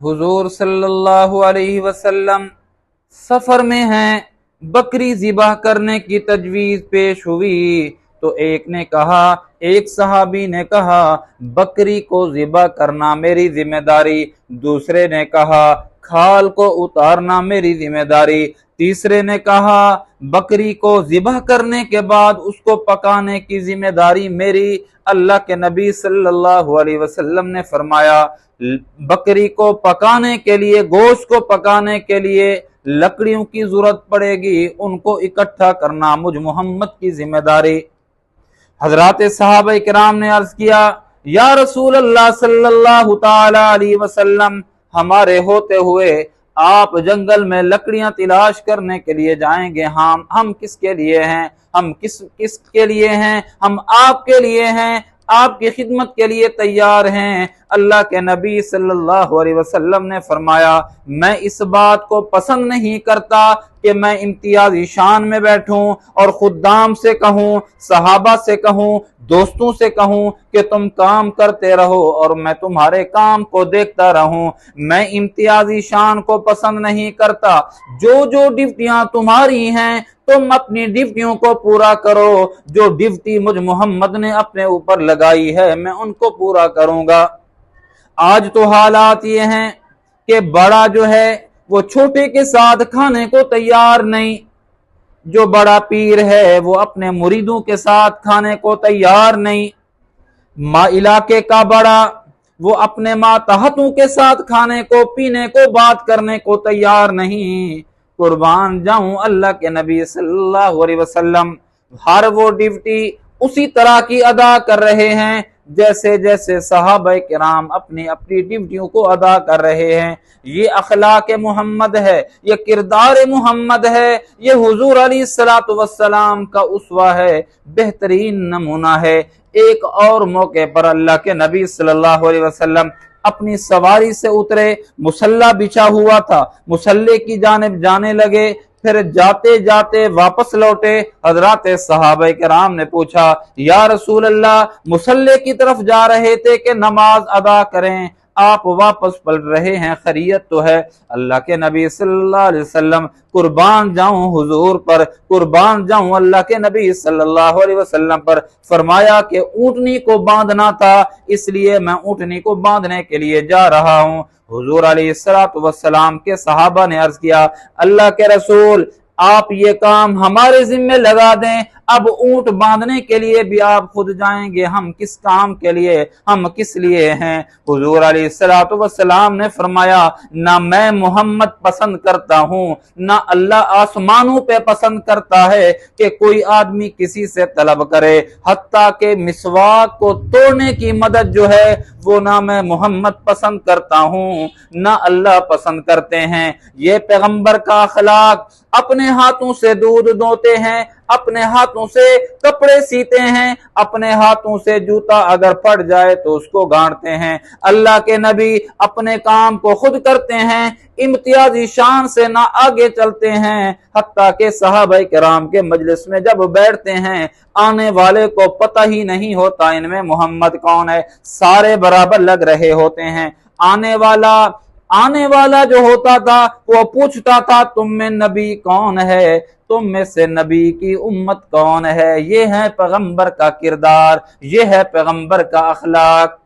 हुजूर सल्लल्लाहु अलैहि वसल्लम सफर में हैं, बकरी ज़िबह करने की तजवीज पेश हुई तो एक सहाबी ने कहा बकरी को ज़िबह करना मेरी जिम्मेदारी, दूसरे ने कहा खाल को उतारना मेरी जिम्मेदारी, तीसरे ने कहा बकरी को ज़िबह करने के बाद उसको पकाने की जिम्मेदारी मेरी। अल्लाह के नबी सल्लल्लाहु अलैहि वसल्लम ने फरमाया बकरी को पकाने के लिए, गोश्त को पकाने के लिए लकड़ियों की जरूरत पड़ेगी, उनको इकट्ठा करना मुझ मोहम्मद की जिम्मेदारी। हजरात सहाबा किराम ने अर्ज किया या रसूल अल्लाह सल्लल्लाहु ताला अलैहि वसल्लम, हमारे होते हुए आप जंगल में लकड़ियां तलाश करने के लिए जाएंगे, हम किसके लिए हैं? हम किसके लिए हैं? हम आपके लिए हैं, आपकी खिदमत के लिए तैयार हैं। अल्लाह के नबी सल्लल्लाहु अलैहि वसल्लम ने फरमाया मैं इस बात को पसंद नहीं करता कि मैं इम्तियाजी शान में बैठूं और खुद्दाम से कहूं, सहाबा से कहूं, दोस्तों से कहूं कि तुम काम करते रहो और मैं तुम्हारे काम को देखता रहूं। मैं इम्तियाजी शान को पसंद नहीं करता। जो जो ड्यूटियां तुम्हारी हैं तुम अपनी ड्यूटियों को पूरा करो, जो ड्यूटी मुझ मोहम्मद ने अपने ऊपर लगाई है मैं उनको पूरा करूंगा। आज तो हालात ये हैं कि बड़ा जो है वो छोटे के साथ खाने को तैयार नहीं, जो बड़ा पीर है वो अपने मुरीदों के साथ खाने को तैयार नहीं, इलाके का बड़ा वो अपने मातहतों के साथ खाने को पीने को बात करने को तैयार नहीं। कुर्बान जाऊं अल्लाह के नबी सल्लल्लाहु अलैहि वसल्लम हर वो ड्यूटी उसी तरह की अदा कर रहे हैं जैसे जैसे सहाबा किराम अपनी अपनी ड्यूटियों को अदा कर रहे हैं। ये अखलाक मोहम्मद है, ये किरदार मोहम्मद है, ये हुजूर अलैहिस्सलातु वस्सलाम का उसवा है, बेहतरीन नमूना है। एक और मौके पर अल्लाह के नबी सल्लल्लाहु अलैहि वसल्लम अपनी सवारी से उतरे, मुसल्ला बिछा हुआ था, मुसल्ले की जानिब जाने लगे, फिर जाते जाते वापस लौटे। हजरात सहाबा किराम ने पूछा या रसूल अल्लाह मुसल्ले की तरफ जा रहे थे कि नमाज अदा करें, आप वापस पलट रहे हैं, खैरियत तो है? अल्लाह के नबी सल्लल्लाहु अलैहि वसल्लम, कुर्बान जाऊं हुजूर पर, कुर्बान जाऊं अल्लाह के नबी सल्लल्लाहु अलैहि वसल्लम पर, फरमाया कि ऊँटनी को बांधना था इसलिए मैं ऊँटनी को बांधने के लिए जा रहा हूं। हुजूर अलैहिस्सलातु वस्सलाम के सहाबा ने अर्ज किया अल्लाह के रसूल आप ये काम हमारे जिम्मे लगा दें, अब ऊंट बांधने के लिए भी आप खुद जाएंगे, हम किस काम के लिए, हम किस लिए हैं? हुजूर अलैहिस्सलातु वस्सलाम ने फरमाया ना मैं मोहम्मद पसंद करता हूँ, ना अल्लाह आसमानों पे पसंद करता है कि कोई आदमी किसी से तलब करे, हत्ता के मिसवाक को तोड़ने की मदद जो है वो ना मैं मोहम्मद पसंद करता हूँ ना अल्लाह पसंद करते हैं। ये पैगंबर का अखलाक, अपने हाथों से दूध दोते हैं, अपने हाथों से कपड़े सीते हैं, अपने हाथों से जूता अगर फट जाए तो उसको गांठते हैं। अल्लाह के नबी अपने काम को खुद करते हैं, इम्तियाजी शान से ना आगे चलते हैं, हत्ता के सहाबा किराम के मजलिस में जब बैठते हैं आने वाले को पता ही नहीं होता इनमें मोहम्मद कौन है, सारे बराबर लग रहे होते हैं। आने वाला जो होता था वो पूछता था तुम में नबी कौन है, तुम में से नबी की उम्मत कौन है? ये है पैगंबर का किरदार, ये है पैगंबर का अखलाक।